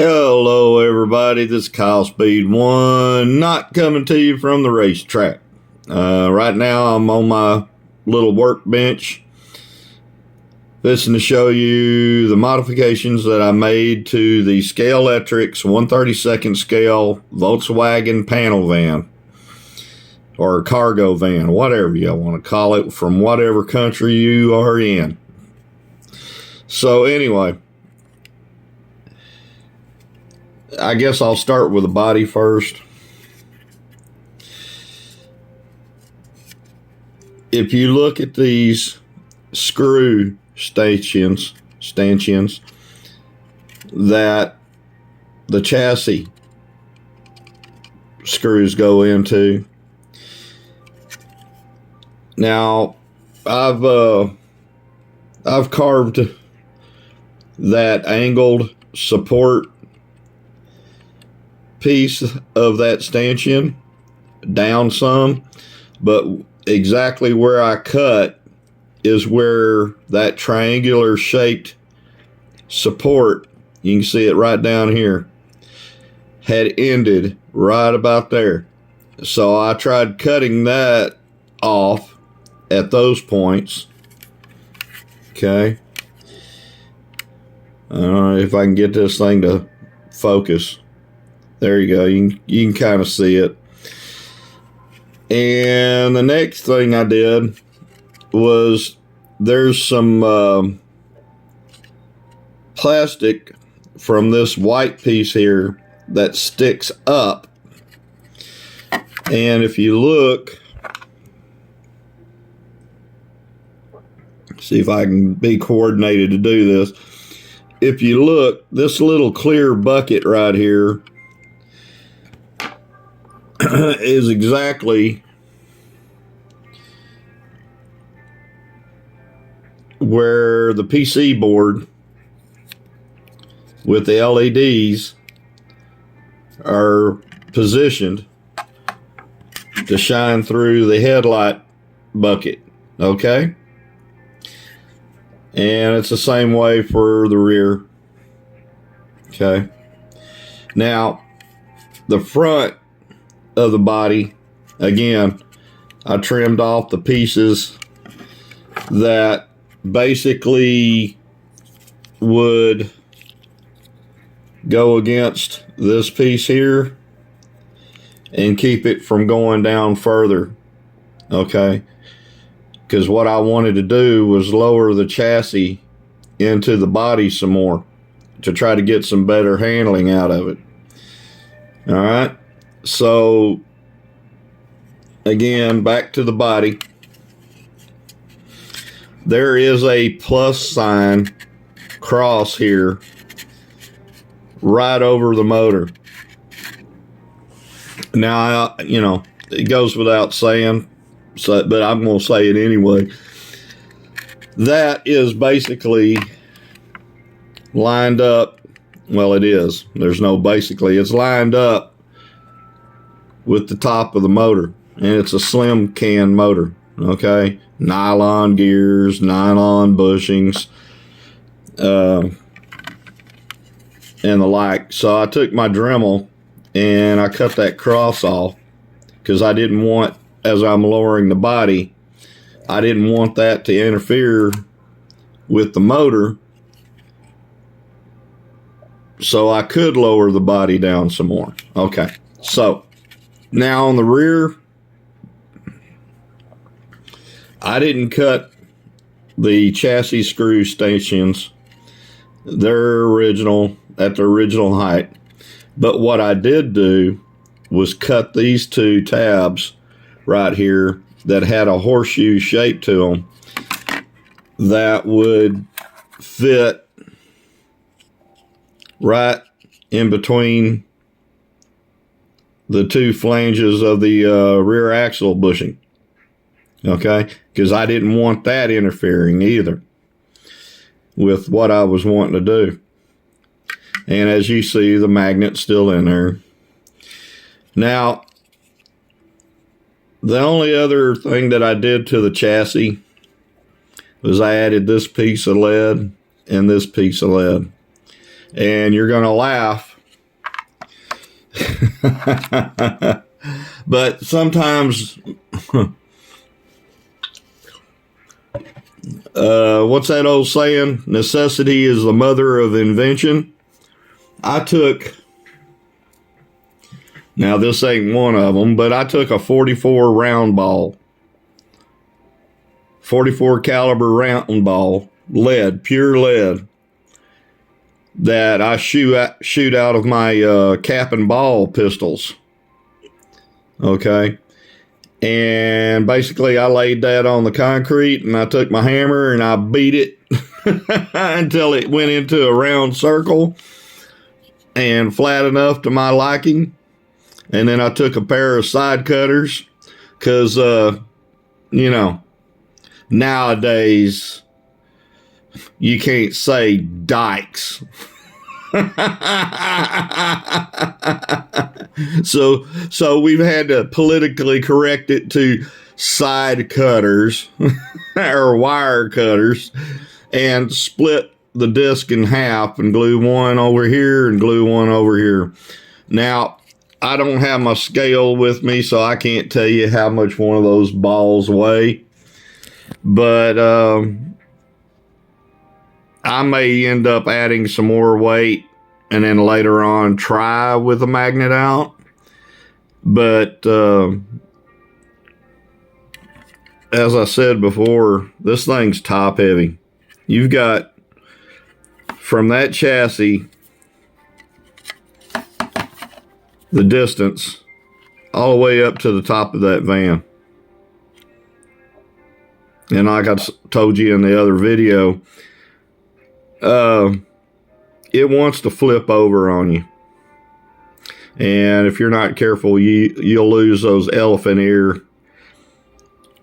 Hello everybody, this is Kyle Speed 1, not coming to you from the racetrack. Right now I'm on my little workbench, fixing to show you the modifications that I made to the Scalextric 1/32 scale Volkswagen panel van, or cargo van, whatever you want to call it, from whatever country you are in. So anyway, I guess I'll start with the body first. If you look at these screw stanchions that the chassis screws go into. Now, I've carved that angled support piece of that stanchion down some, but exactly where I cut is where that triangular shaped support, you can see it right down here, had ended right about there. So I tried cutting that off at those points. Okay, I don't know if I can get this thing to focus. There you go. You can kind of see it. And the next thing I did was there's some plastic from this white piece here that sticks up. And if you look, see if I can be coordinated to do this. If you look, this little clear bucket right here is exactly where the PC board with the LEDs are positioned to shine through the headlight bucket. Okay? And it's the same way for the rear. Okay? Now, the front of the body, again, I trimmed off the pieces that basically would go against this piece here and keep it from going down further. Okay, because what I wanted to do was lower the chassis into the body some more to try to get some better handling out of it. All right. So, again, back to the body. There is a plus sign cross here right over the motor. Now, it goes without saying, but I'm going to say it anyway. That is basically lined up. Well, it is. There's no basically. It's lined up with the top of the motor, and it's a slim can motor. Okay, nylon gears, nylon bushings, and the like. So I took my Dremel and I cut that cross off because I didn't want, as I'm lowering the body, I didn't want that to interfere with the motor, so I could lower the body down some more. Okay, so now on the rear, I didn't cut the chassis screw stanchions. They're original, at the original height. But what I did do was cut these two tabs right here that had a horseshoe shape to them that would fit right in between the two flanges of the rear axle bushing. Okay, because I didn't want that interfering either with what I was wanting to do. And as you see, the magnet's still in there. Now, the only other thing that I did to the chassis was I added this piece of lead and this piece of lead. And you're going to laugh But sometimes, what's that old saying? Necessity is the mother of invention. Now this ain't one of them, but I took a 44 round ball, 44 caliber round ball, lead, pure lead, that I shoot out of my cap and ball pistols. Okay. And basically I laid that on the concrete and I took my hammer and I beat it until it went into a round circle and flat enough to my liking. And then I took a pair of side cutters because, nowadays you can't say dikes. So we've had to politically correct it to side cutters or wire cutters and split the disc in half and glue one over here and glue one over here. Now, I don't have my scale with me, so I can't tell you how much one of those balls weigh. But I may end up adding some more weight and then later on try with a magnet out. But as I said before, this thing's top heavy. You've got from that chassis the distance all the way up to the top of that van. And like I told you in the other video, it wants to flip over on you. And if you're not careful, you'll lose those elephant ear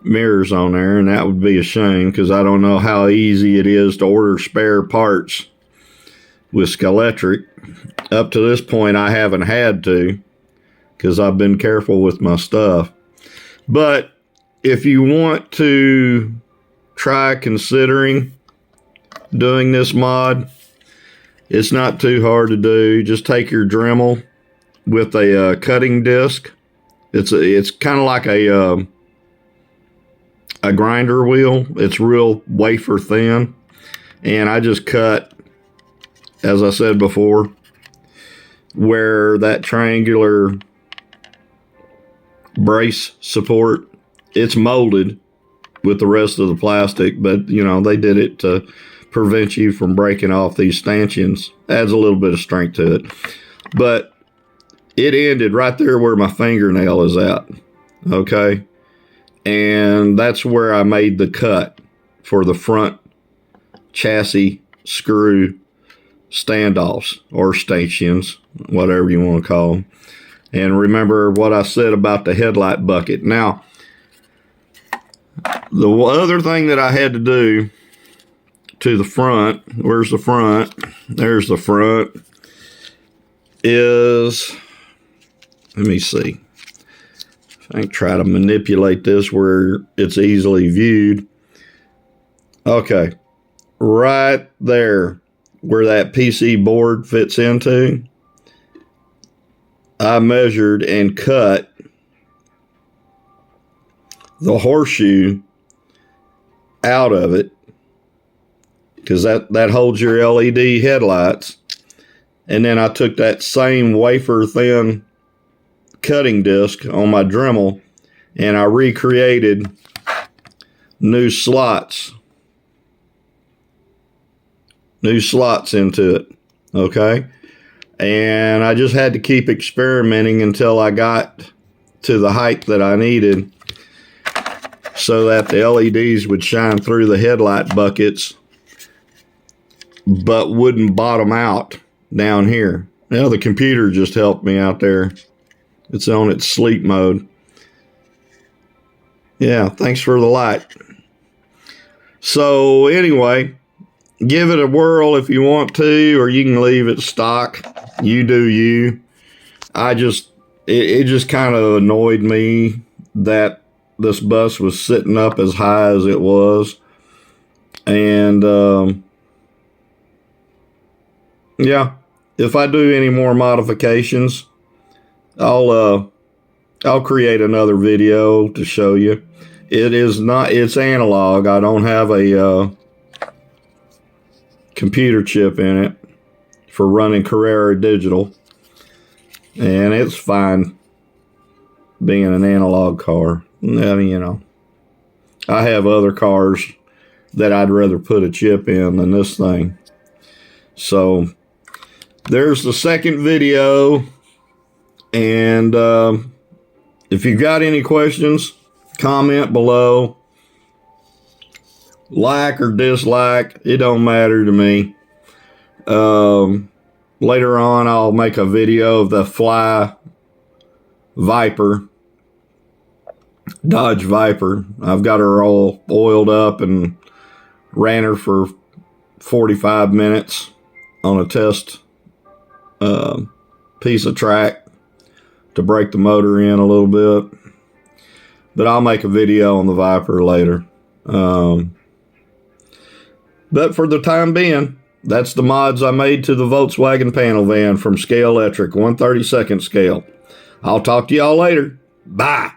mirrors on there, and that would be a shame because I don't know how easy it is to order spare parts with Scalextric. Up to this point, I haven't had to because I've been careful with my stuff. But if you want to try considering doing this mod, it's not too hard to do. Just take your Dremel with a cutting disc. It's kind of like a grinder wheel. It's real wafer thin, and I just cut, as I said before, where that triangular brace support, it's molded with the rest of the plastic, but they did it to prevent you from breaking off these stanchions. Adds a little bit of strength to it. But it ended right there where my fingernail is at. Okay. And that's where I made the cut for the front chassis screw standoffs or stanchions, whatever you want to call them. And remember what I said about the headlight bucket. Now, the other thing that I had to do to the front, where's the front? There's the front, is, let me see. I can try to manipulate this where it's easily viewed. Okay, right there where that PC board fits into, I measured and cut the horseshoe out of it because that holds your LED headlights. And then I took that same wafer thin cutting disc on my Dremel and I recreated new slots into it. Okay. And I just had to keep experimenting until I got to the height that I needed so that the LEDs would shine through the headlight buckets but wouldn't bottom out down here. Now the computer just helped me out there. It's on its sleep mode. Yeah, thanks for the light. So anyway, give it a whirl if you want to, or you can leave it stock. You do you. It just kind of annoyed me that this bus was sitting up as high as it was. And yeah, if I do any more modifications, I'll create another video to show you. It's analog. I don't have a computer chip in it for running Carrera Digital, and it's fine being an analog car. I mean, you know, I have other cars that I'd rather put a chip in than this thing. So there's the second video, and if you've got any questions, comment below. Like or dislike, it don't matter to me. Later on, I'll make a video of the Fly Viper, Dodge Viper. I've got her all oiled up and ran her for 45 minutes on a test piece of track to break the motor in a little bit. But I'll make a video on the Viper later. But for the time being, that's the mods I made to the Volkswagen panel van from Scalextric 1/32 scale. I'll talk to y'all later. Bye.